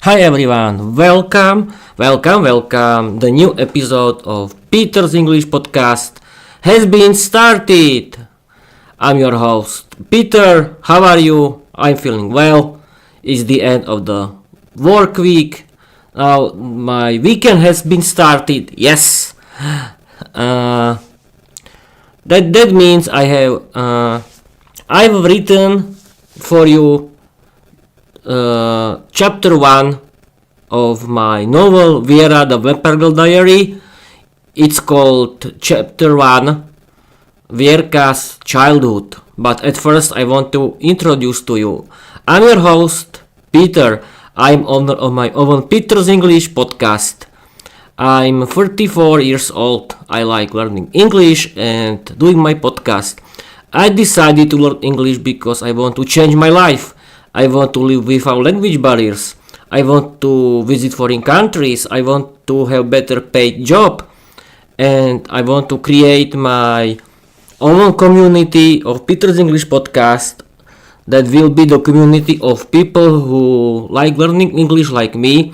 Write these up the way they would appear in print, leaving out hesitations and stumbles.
Hi everyone, welcome. The new episode of Peter's English podcast has been started. I'm your host, Peter. How are you? I'm feeling well. It's the end of the work week. Now my weekend has been started. Yes. That means I've written for you chapter 1 of my novel Viera, the Vampire Girl Diary. It's called chapter 1, Vierka's childhood. But at first I want to introduce to you. I'm your host, Peter. I'm owner of my own Peter's English podcast. I'm 34 years old. I like learning English and doing my podcast. I decided to learn English because I want to change my life. I want to live without language barriers. I want to visit foreign countries. I want to have better paid job. And I want to create my own community of Peter's English podcast that will be the community of people who like learning English like me.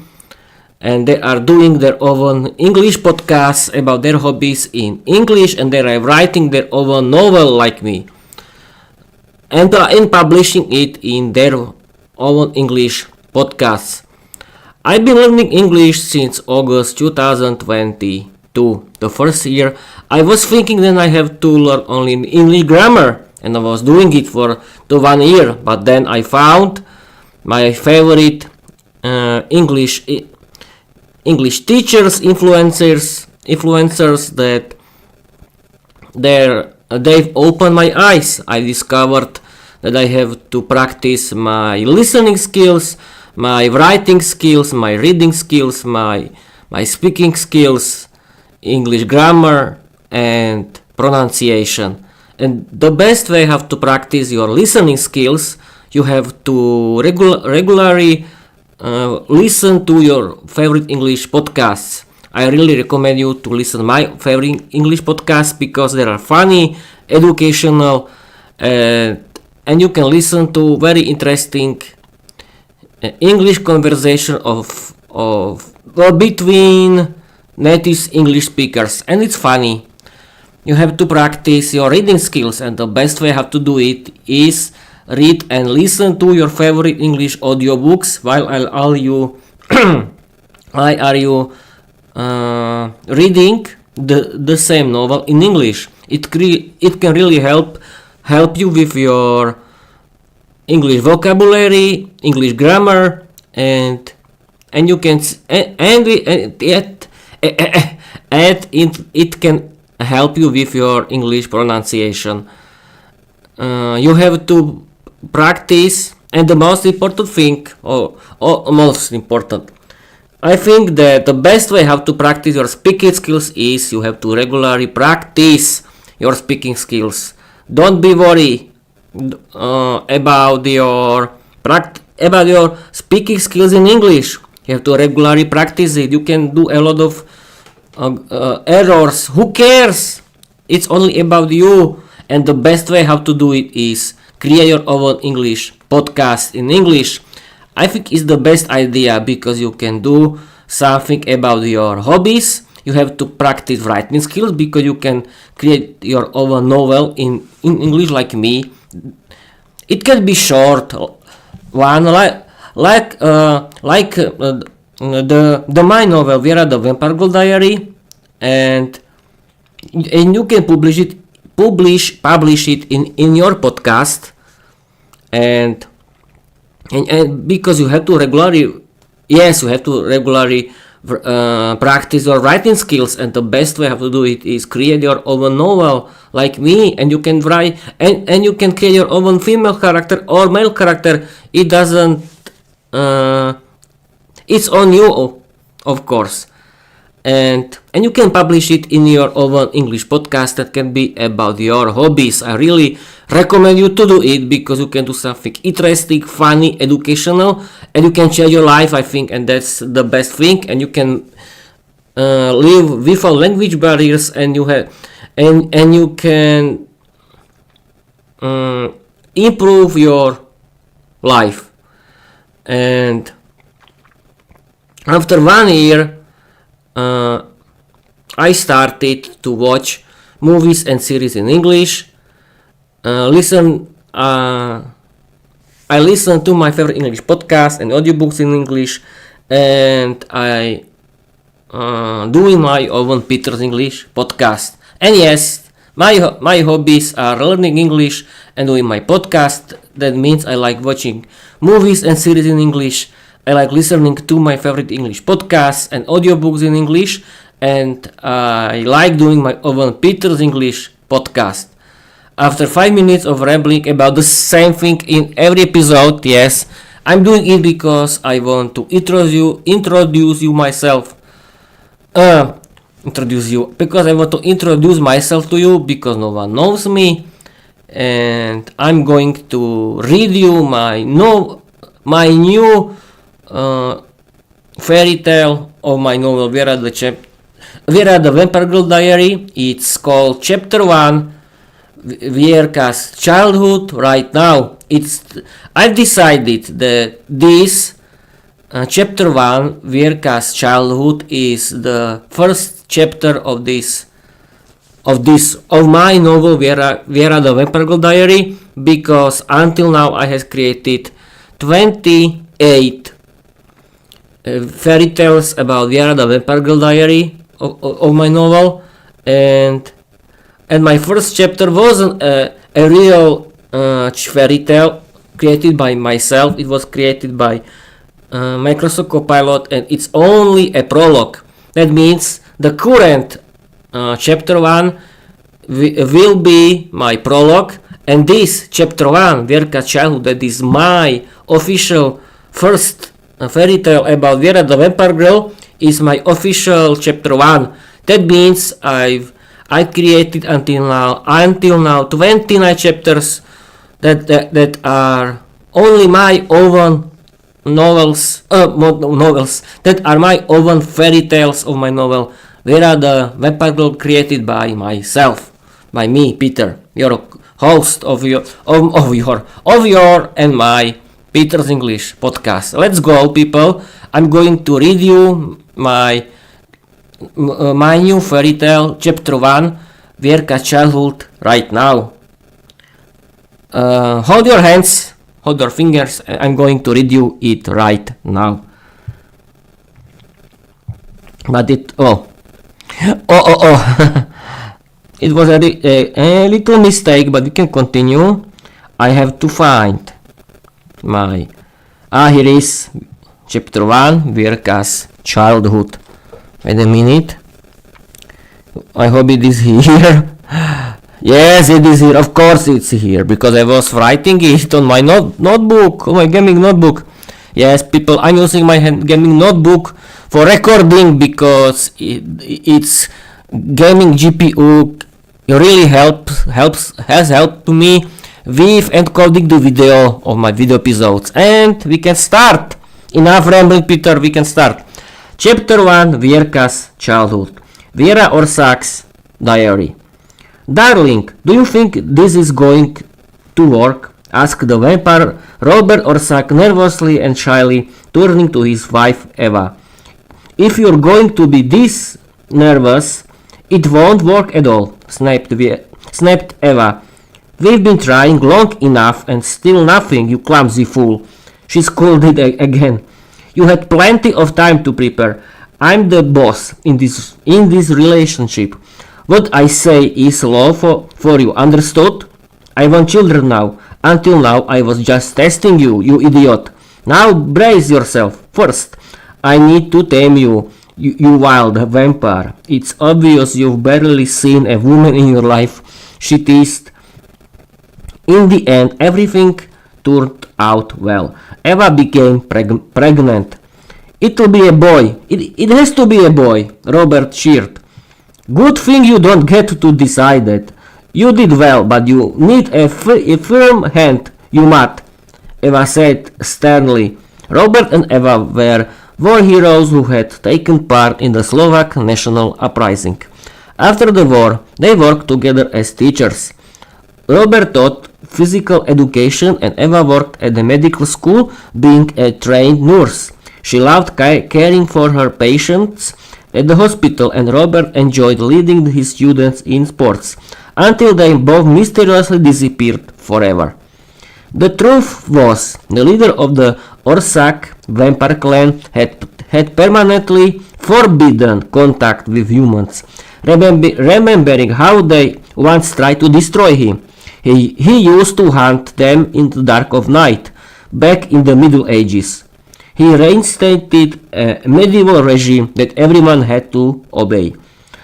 And they are doing their own English podcasts about their hobbies in English, and they are writing their own novel like me. And in publishing it in their own English podcasts. I've been learning English since August 2022. The first year I was thinking that I have to learn only English grammar, and I was doing it for the 1 year, but then I found my favorite English teachers, influencers that they've opened my eyes. I discovered that I have to practice my listening skills, my writing skills, my reading skills, my speaking skills, English grammar and pronunciation. And the best way how to practice your listening skills, you have to regularly listen to your favorite English podcasts. I really recommend you to listen my favorite English podcasts because they are funny, educational, and you can listen to very interesting English conversation of between native English speakers, and it's funny. You have to practice your reading skills, and the best way how to do it is read and listen to your favorite English audiobooks while you reading the same novel in English. It can really help you with your English vocabulary, English grammar, and you can it can help you with your English pronunciation. You have to practice, and the most important thing, I think that the best way how to practice your speaking skills is you have to regularly practice your speaking skills. Don't be worried about your speaking skills in English. You have to regularly practice it. You can do a lot of errors. Who cares? It's only about you. And the best way how to do it is create your own English podcast in English. I think it's the best idea because you can do something about your hobbies. You have to practice writing skills because you can create your own novel in English like me. It can be short one like the my novel Viera, the Vampire Girl Diary, and you can publish it in your podcast, and because you have to regularly practice your writing skills, and the best way how to do it is create your own novel like me, and you can write and you can create your own female character or male character. It doesn't it's on you, of course, and you can publish it in your own English podcast that can be about your hobbies. I really recommend you to do it because you can do something interesting, funny, educational, and you can change your life, I think, and that's the best thing. And you can live without language barriers, and you can improve your life. And After 1 year, I started to watch movies and series in English. I listen to my favorite English podcasts and audiobooks in English, and I doing my own Peter's English podcast. And yes, my hobbies are learning English and doing my podcast. That means I like watching movies and series in English. I like listening to my favorite English podcasts and audiobooks in English, and I like doing my own Peter's English podcast. After 5 minutes of rambling about the same thing in every episode, yes, I'm doing it because I want to introduce you myself. Because I want to introduce myself to you because no one knows me, and I'm going to read you my new fairy tale of my novel Viera the Vampire Girl Diary. It's called Chapter 1, Vierka's childhood. Right now, I've decided that this chapter 1, Vierka's childhood, is the first chapter of my novel Viera the Vampire Girl Diary, because until now I have created 28 fairy tales about Viera the Vampire Girl Diary of my novel, and my first chapter wasn't a real fairy tale created by myself. It was created by Microsoft Copilot, and it's only a prologue. That means the current chapter 1 will be my prologue, and this chapter 1, Vierka's childhood, that is my official first fairy tale about Viera the Vampire Girl, is my official chapter 1. That means I created until now 29 chapters that are only my own novels that are my own fairy tales of my novel Viera the Vampire Girl, created by myself, by me, Peter, your host of your and my Peter's English podcast. Let's go, people. I'm going to read you my new fairy tale, chapter 1, Vierka's childhood, right now. Hold your hands, hold your fingers. I'm going to read you it right now. But it it was a little mistake, but we can continue. I have to find my here is chapter 1, Vierka's childhood. Wait a minute. I hope it is here. Yes, it is here. Of course it's here, because I was writing it on my notebook, on my gaming notebook. Yes, people, I'm using my gaming notebook for recording because it's gaming GPU really has helped me with encoding the video of my video episodes. And we can start. Enough rambling, Peter, we can start. Chapter 1, Vierka's childhood. Viera Orsak's diary. Darling, do you think this is going to work? Asked the vampire Robert Orsak nervously and shyly, turning to his wife Eva. If you're going to be this nervous, it won't work at all, snapped Eva. We've been trying long enough and still nothing, you clumsy fool. She scolded again. You had plenty of time to prepare. I'm the boss in this relationship. What I say is law for you, understood? I want children now. Until now I was just testing you, you idiot. Now brace yourself. First, I need to tame you, you wild vampire. It's obvious you've barely seen a woman in your life, she teased. In the end, everything turned out well. Eva became pregnant. It'll be a boy. It has to be a boy, Robert cheered. Good thing you don't get to decide that. You did well, but you need a firm hand, you mutt, Eva said sternly. Robert and Eva were war heroes who had taken part in the Slovak national uprising. After the war, they worked together as teachers. Robert taught physical education and Eva worked at the medical school being a trained nurse. She loved caring for her patients at the hospital, and Robert enjoyed leading his students in sports, until they both mysteriously disappeared forever. The truth was, the leader of the Orsak vampire clan had permanently forbidden contact with humans, remembering how they once tried to destroy him. He used to hunt them in the dark of night, back in the Middle Ages. He reinstated a medieval regime that everyone had to obey.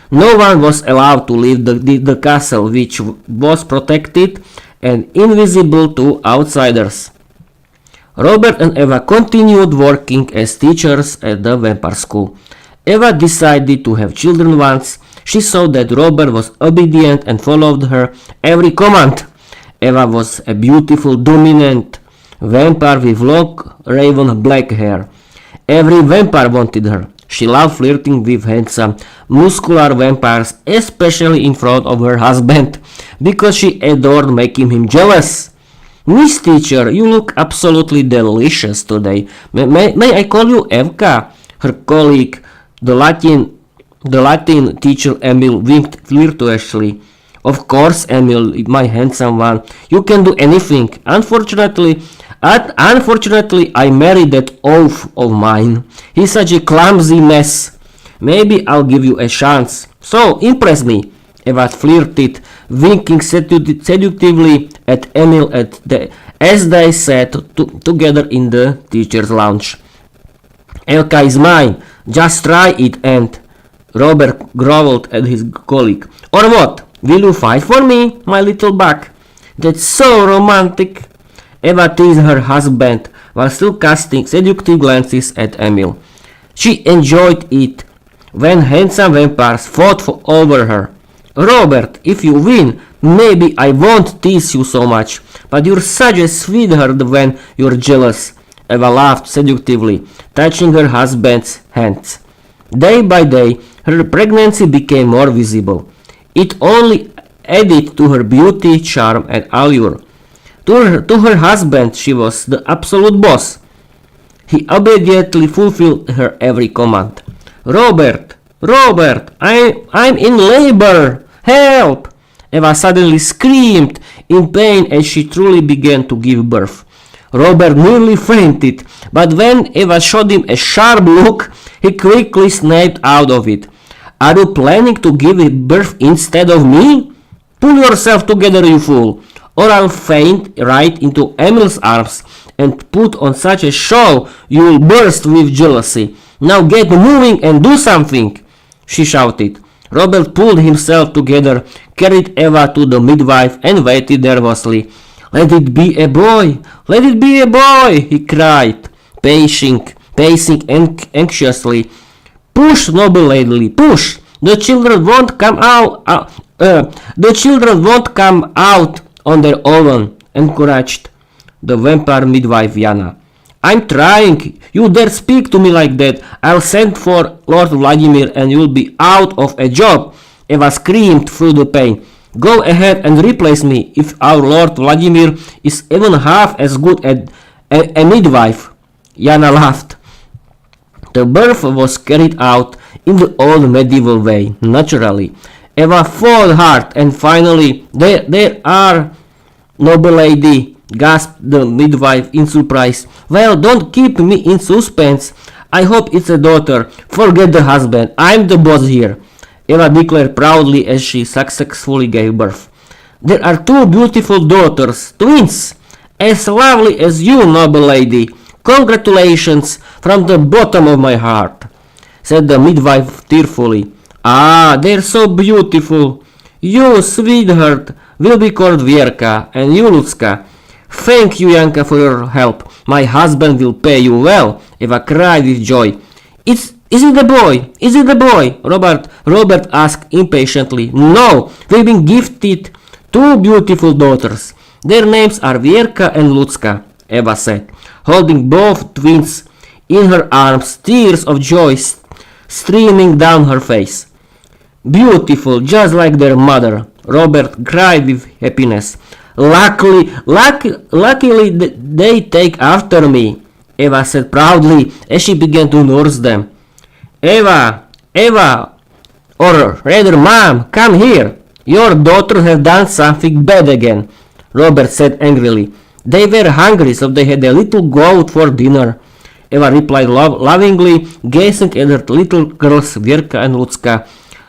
No one was allowed to leave the castle, which was protected and invisible to outsiders. Robert and Eva continued working as teachers at the vampire school. Eva decided to have children once. She saw that Robert was obedient and followed her every command. Eva was a beautiful, dominant vampire with long, raven black hair. Every vampire wanted her. She loved flirting with handsome, muscular vampires, especially in front of her husband, because she adored making him jealous. Miss Teacher, you look absolutely delicious today. May I call you Evka? Her colleague, the Latin teacher Emil, winked flirtatiously. Of course, Emil, my handsome one. You can do anything. Unfortunately, I married that oaf of mine. He's such a clumsy mess. Maybe I'll give you a chance. So, impress me. Eva flirted, winking seductively at Emil as they sat together in the teacher's lounge. Elka is mine. Just try it, and Robert growled at his colleague. Or what? Will you fight for me, my little buck? That's so romantic. Eva teased her husband while still casting seductive glances at Emil. She enjoyed it when handsome vampires fought over her. Robert, if you win, maybe I won't tease you so much, but you're such a sweetheart when you're jealous. Eva laughed seductively, touching her husband's hands. Day by day, her pregnancy became more visible. It only added to her beauty, charm, and allure. To her husband, she was the absolute boss. He obediently fulfilled her every command. Robert, I'm in labor! Help! Eva suddenly screamed in pain as she truly began to give birth. Robert nearly fainted, but when Eva showed him a sharp look, he quickly snapped out of it. Are you planning to give birth instead of me? Pull yourself together, you fool, or I'll faint right into Emil's arms and put on such a show you'll burst with jealousy. Now get moving and do something, she shouted. Robert pulled himself together, carried Eva to the midwife, and waited nervously. Let it be a boy! Let it be a boy! He cried, pacing anxiously. Push, noble lady, push! The children won't come out. The children won't come out on their own, encouraged the vampire midwife Jana. I'm trying. You dare speak to me like that. I'll send for Lord Vladimir and you'll be out of a job. Eva screamed through the pain. Go ahead and replace me if our Lord Vladimir is even half as good as a midwife. Jana laughed. The birth was carried out in the old medieval way, naturally. Eva fought hard and finally, there are, noble lady, gasped the midwife in surprise. Well, don't keep me in suspense. I hope it's a daughter. Forget the husband. I'm the boss here. Eva declared proudly as she successfully gave birth. There are two beautiful daughters, twins, as lovely as you, noble lady. Congratulations from the bottom of my heart, said the midwife tearfully. Ah, they're so beautiful. You, sweetheart, will be called Vierka, and you, Lucka. Thank you, Janka, for your help. My husband will pay you well, Eva cried with joy. Is it the boy? Is it the boy? Robert asked impatiently. No, we've been gifted two beautiful daughters. Their names are Vierka and Lucka, Eva said, holding both twins in her arms, tears of joy streaming down her face. Beautiful, just like their mother, Robert cried with happiness. Luckily they take after me. Eva said proudly as she began to nurse them. Eva, or rather Mom, come here. Your daughters have done something bad again, Robert said angrily. They were hungry, so they had a little goat for dinner. Eva replied lovingly, gazing at her little girls Vierka and Lucka.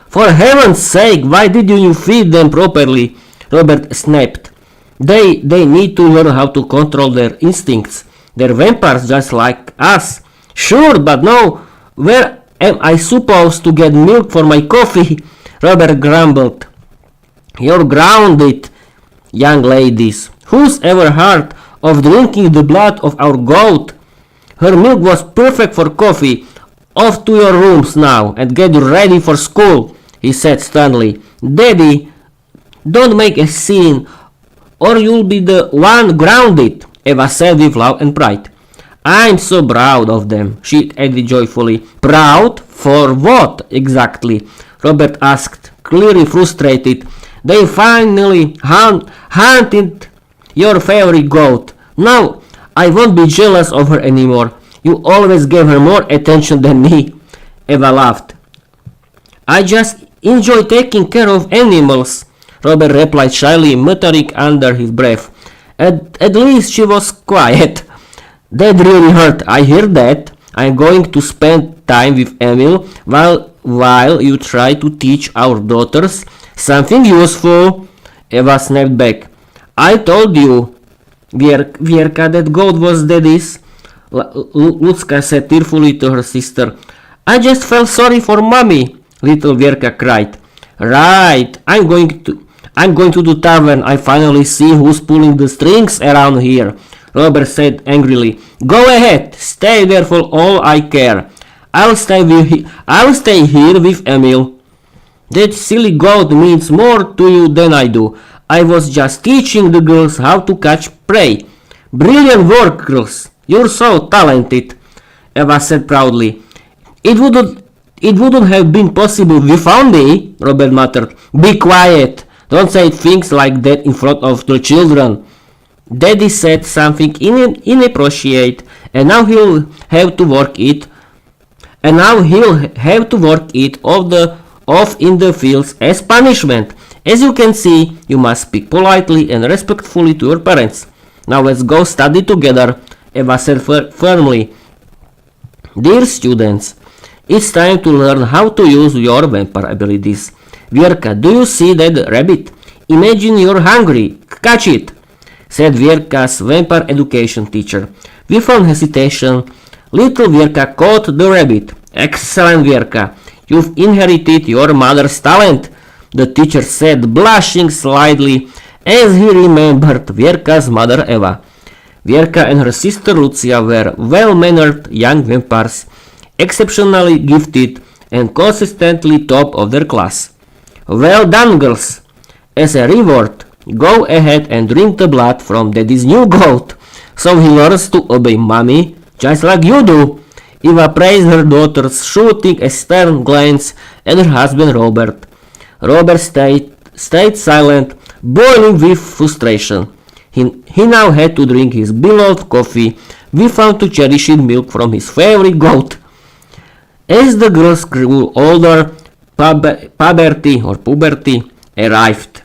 For heaven's sake, why didn't you feed them properly? Robert snapped. They need to learn how to control their instincts. They're vampires just like us. Sure, but no, where am I supposed to get milk for my coffee? Robert grumbled. You're grounded, young ladies. Who's ever heard of drinking the blood of our goat? Her milk was perfect for coffee. Off to your rooms now and get ready for school, he said sternly. Daddy, don't make a scene or you'll be the one grounded, Eva said with love and pride. I'm so proud of them, she added joyfully. Proud? For what exactly? Robert asked, clearly frustrated. They finally hunted your favorite goat. Now I won't be jealous of her anymore. You always gave her more attention than me. Eva laughed. I just enjoy taking care of animals, Robert replied shyly, muttering under his breath. At least she was quiet. That really hurt, I hear that. I'm going to spend time with Emil while you try to teach our daughters something useful. Eva snapped back. I told you, Vierka, that goat was daddy's. Lucka said tearfully to her sister. I just felt sorry for mommy, little Vierka cried. Right, I'm going to the tavern. I finally see who's pulling the strings around here, Robert said angrily. Go ahead, stay there for all I care. I'll stay here with Emil. That silly goat means more to you than I do. I was just teaching the girls how to catch prey. Brilliant work, girls. You're so talented, Eva said proudly. It wouldn't have been possible without me, Robert muttered. Be quiet. Don't say things like that in front of the children. Daddy said something inappropriate, and now he'll have to work it. Off in the fields as punishment. As you can see, you must speak politely and respectfully to your parents. Now let's go study together, Eva said firmly. Dear students, it's time to learn how to use your vampire abilities. Vierka, do you see that rabbit? Imagine you're hungry. Catch it, said Vierka's vampire education teacher. Without hesitation, little Vierka caught the rabbit. Excellent, Vierka. You've inherited your mother's talent, the teacher said, blushing slightly as he remembered Vierka's mother Eva. Vierka and her sister Lucia were well-mannered young vampires, exceptionally gifted and consistently top of their class. Well done, girls! As a reward, go ahead and drink the blood from Daddy's new goat, so he learns to obey mommy just like you do. Eva praised her daughters, shooting a stern glance at her husband Robert. Robert stayed silent, boiling with frustration. He now had to drink his beloved coffee without to cherishing milk from his favorite goat. As the girls grew older, puberty arrived.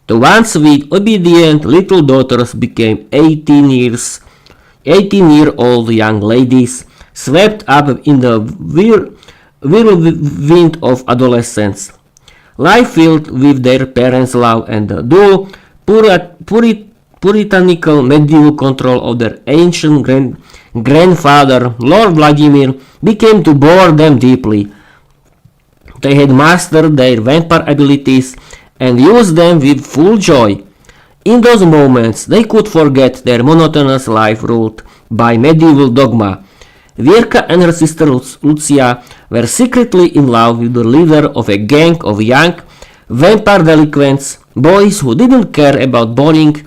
The once sweet, obedient little daughters became 18-year-old young ladies, swept up in the whirlwind of adolescence. Life filled with their parents' love and the dual puritanical medieval control of their ancient grandfather, Lord Vladimir, became to bore them deeply. They had mastered their vampire abilities and used them with full joy. In those moments, they could forget their monotonous life ruled by medieval dogma. Vierka and her sister Lucia were secretly in love with the leader of a gang of young vampire delinquents, boys who didn't care about boring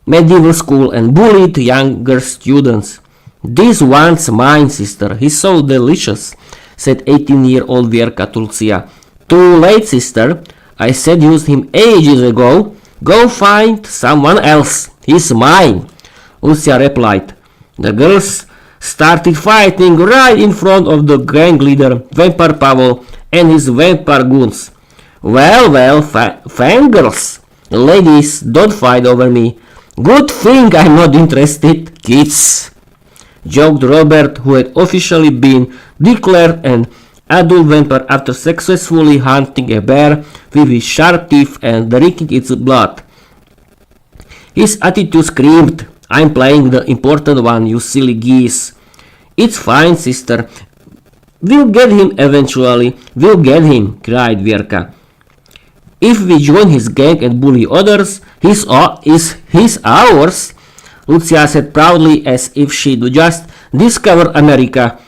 medieval school and bullied younger students. This one's mine, sister. He's so delicious, said 18-year-old Vierka to Lucia. Too late, sister. I seduced him ages ago. Go find someone else. He's mine, Lucia replied. The girls started fighting right in front of the gang leader, Vampire Pavel, and his vampire goons. Well, fangirls, ladies, don't fight over me. Good thing I'm not interested, kids, joked Robert, who had officially been declared an adult vampire after successfully hunting a bear with his sharp teeth and drinking its blood. His attitude screamed, I'm playing the important one, you silly geese. It's fine, sister. We'll get him eventually. We'll get him, cried Vierka. If we join his gang and bully others, he's ours, Lucia said proudly as if she'd just discovered America.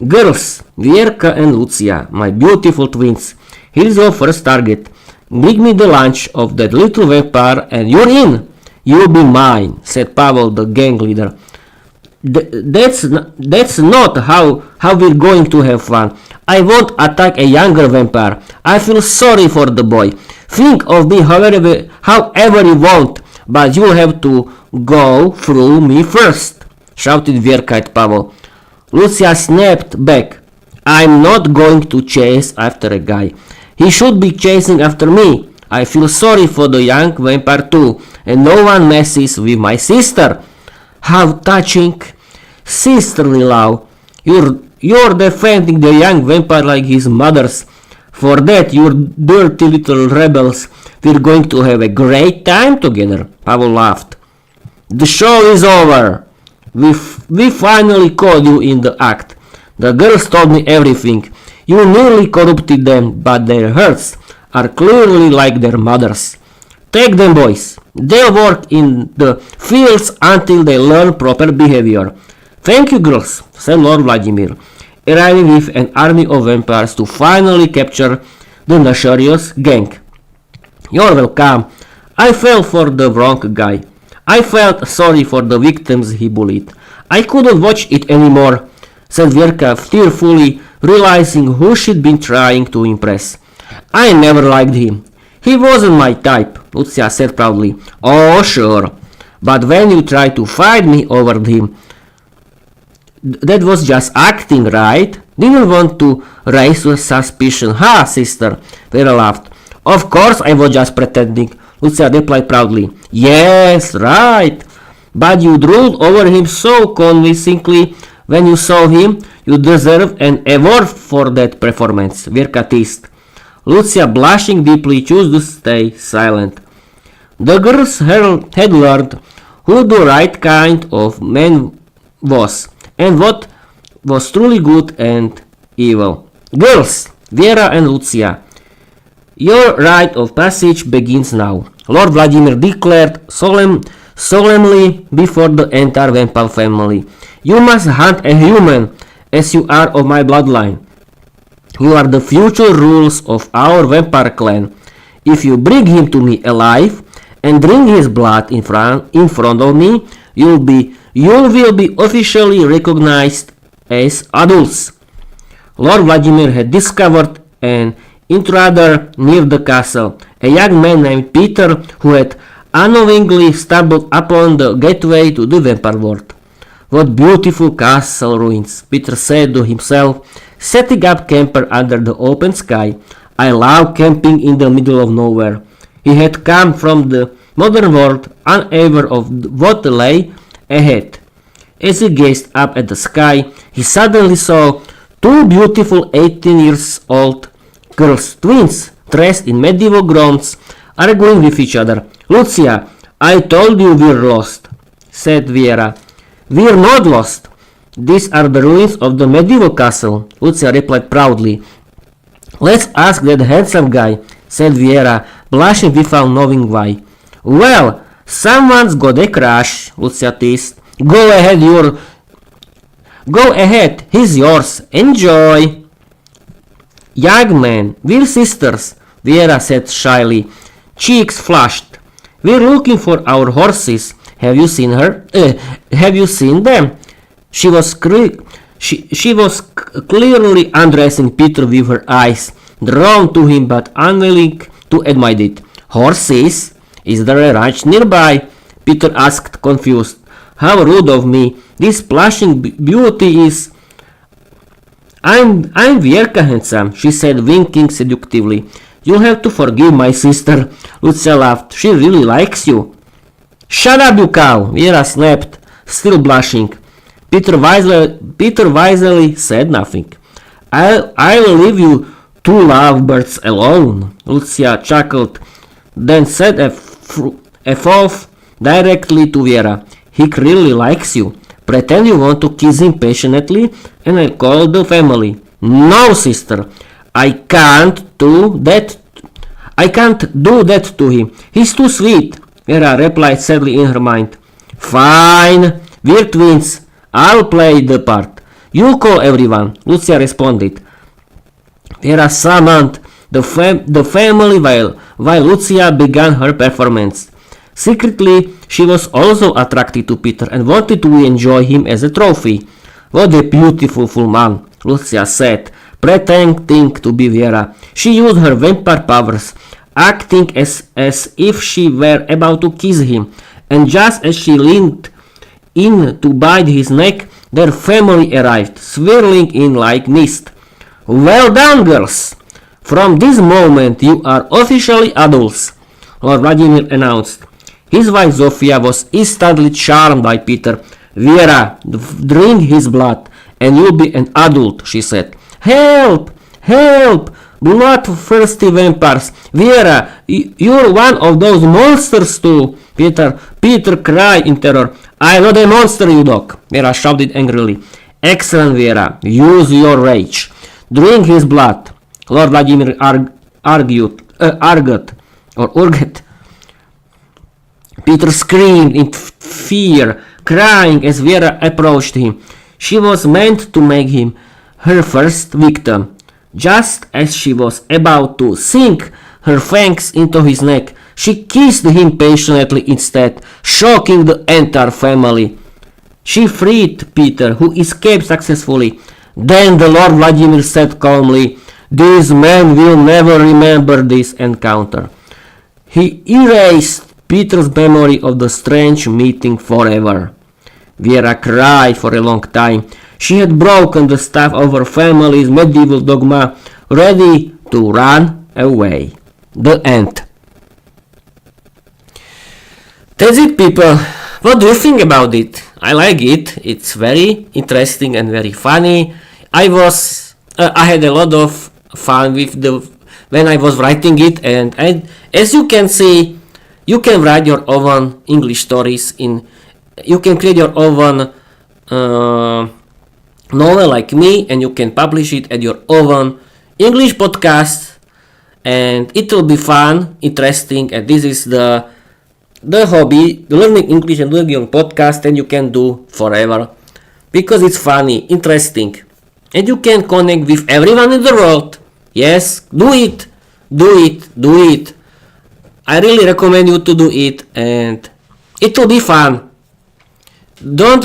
Girls, Vierka and Lucia, my beautiful twins, here's your first target. Bring me the lunch of that little vampire and you're in. You'll be mine, said Pavel, the gang leader. That's not how we're going to have fun. I won't attack a younger vampire. I feel sorry for the boy. Think of me however you want, but you'll have to go through me first, shouted Vierka at Pavel. Lucia snapped back. I'm not going to chase after a guy. He should be chasing after me. I feel sorry for the young vampire too, and no one messes with my sister. How touching! Sisterly love. You're defending the young vampire like his mother's. For that, you dirty little rebels. We're going to have a great time together. Pavel laughed. The show is over. We finally caught you in the act. The girls told me everything. You nearly corrupted them, but their hearts are clearly like their mothers. Take them, boys. They'll work in the fields until they learn proper behavior. Thank you, girls, said Lord Vladimir, arriving with an army of vampires to finally capture the nefarious gang. You're welcome. I fell for the wrong guy. I felt sorry for the victims he bullied. I couldn't watch it anymore, said Vierka, tearfully realizing who she'd been trying to impress. I never liked him. He wasn't my type, Lucia said proudly. Oh, sure. But when you tried to fight me over him, that was just acting, right? Didn't want to raise your suspicion, huh, sister? Viera laughed. Of course I was just pretending, Lucia replied proudly. Yes, right. But you drooled over him so convincingly when you saw him. You deserve an award for that performance, Vierka teased. Lucia, blushing deeply, chose to stay silent. The girls had learned who the right kind of man was, and what was truly good and evil. Girls, Viera and Lucia, your rite of passage begins now, Lord Vladimir declared solemnly before the entire vampire family. You must hunt a human, as you are of my bloodline. You are the future rules of our vampire clan. If you bring him to me alive and drink his blood in front of me, you will be officially recognized as adults. Lord Vladimir had discovered an intruder near the castle, a young man named Peter who had unknowingly stumbled upon the gateway to the vampire world. What beautiful castle ruins, Peter said to himself, setting up camp under the open sky. I love camping in the middle of nowhere. He had come from the modern world unaware of what lay ahead. As he gazed up at the sky, he suddenly saw two beautiful 18-year-old girls, twins, dressed in medieval gowns, arguing with each other. Lucia, I told you we're lost, said Viera. We're not lost. These are the ruins of the medieval castle, Lucia replied proudly. Let's ask that handsome guy, said Viera, blushing without knowing why. Well, someone's got a crush, Lucia teased. Go ahead, he's yours. Enjoy. Young man, we're sisters, Viera said shyly. Cheeks flushed. We're looking for our horses. Have you seen them? She was clearly undressing Peter with her eyes, drawn to him but unwilling to admit it. Horses? Is there a ranch nearby? Peter asked, confused. How rude of me. This blushing beauty is... I'm Vierka, handsome, she said, winking seductively. You'll have to forgive my sister. Lucia laughed. She really likes you. Shut up, you cow, Viera snapped, still blushing. Peter wisely said nothing. I'll leave you two lovebirds alone, Lucia chuckled, then said a fourth directly to Viera. He really likes you. Pretend you want to kiss him passionately, and I'll call the family. No, sister, I can't do that. I can't do that to him. He's too sweet, Viera replied sadly in her mind. Fine, we're twins. I'll play the part. You call everyone, Lucia responded. Viera summoned the family while Lucia began her performance. Secretly, she was also attracted to Peter and wanted to enjoy him as a trophy. What a beautiful man, Lucia said, pretending to be Viera. She used her vampire powers, acting as if she were about to kiss him, and just as she leaned in to bite his neck, their family arrived, swirling in like mist. Well done, girls! From this moment you are officially adults, Lord Vladimir announced. His wife Zofia was instantly charmed by Peter. Viera, drink his blood, and you'll be an adult, she said. Help! Help! Bloodthirsty vampires! Viera, you're one of those monsters too! Peter cried in terror. I'm not a monster, you dog! Viera shouted angrily. Excellent, Viera. Use your rage. Drink his blood. Lord Vladimir urged. Peter screamed in fear, crying as Viera approached him. She was meant to make him her first victim. Just as she was about to sink her fangs into his neck, she kissed him passionately instead, shocking the entire family. She freed Peter, who escaped successfully. Then the Lord Vladimir said calmly, "These men will never remember this encounter." He erased Peter's memory of the strange meeting forever. Viera cried for a long time. She had broken the staff of her family's medieval dogma, ready to run away. The end. That's it, people. What do you think about it? I like it. It's very interesting and very funny. I had a lot of fun with when I was writing it, and as you can see, you can write your own English stories you can create your own novel like me, and you can publish it at your own English podcast, and it will be fun, interesting, and this is the hobby, the learning English and learning podcast, and you can do forever because it's funny, interesting, and you can connect with everyone in the world. Yes, do it. I really recommend you to do it, and it will be fun. Don't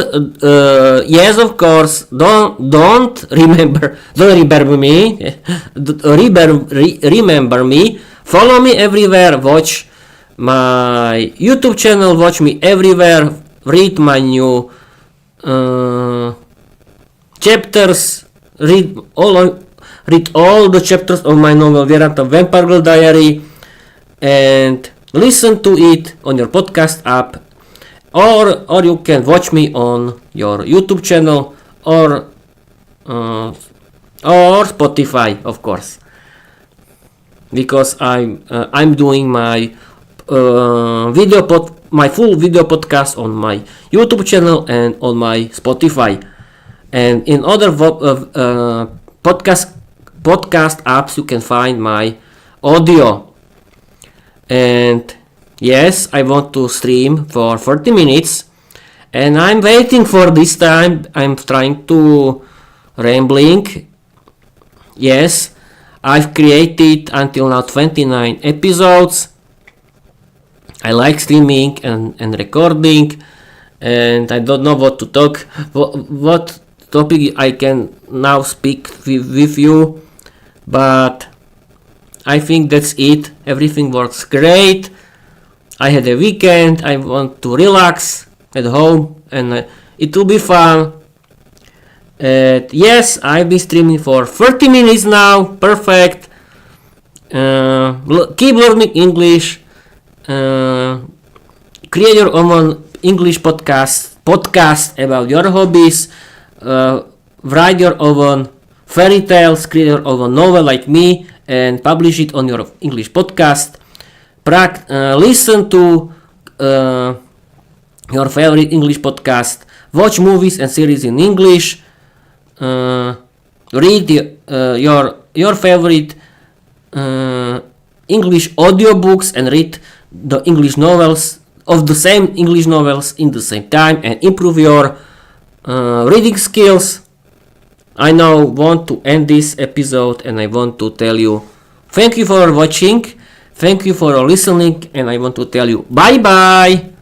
yes, of course, don't remember me. Remember me. Follow me everywhere. Watch my YouTube channel. Watch me everywhere. Read my new chapters. Read all the chapters of my novel Viera, the Vampire Girl Diary, and listen to it on your podcast app, or you can watch me on your YouTube channel or Spotify, of course, because I'm doing my my full video podcast on my YouTube channel and on my Spotify, and in other podcast apps you can find my audio. And yes, I want to stream for 30 minutes, and I'm waiting for this time. I'm trying to rambling. Yes, I've created until now 29 episodes. I like streaming and recording, and I don't know what to talk, what topic I can now speak with you, but I think that's it. Everything works great. I had a weekend. I want to relax at home and it will be fun. Yes, I've been streaming for 30 minutes now. Perfect. Keep learning English. Create your own English podcast about your hobbies. Write your own fairy tales, create your own novel like me, and publish it on your English podcast. Listen to your favorite English podcast. Watch movies and series in English. Read your favorite English audiobooks and read the English novels of the same English novels in the same time and improve your reading skills. I now want to end this episode and I want to tell you thank you for watching, thank you for listening, and I want to tell you bye bye.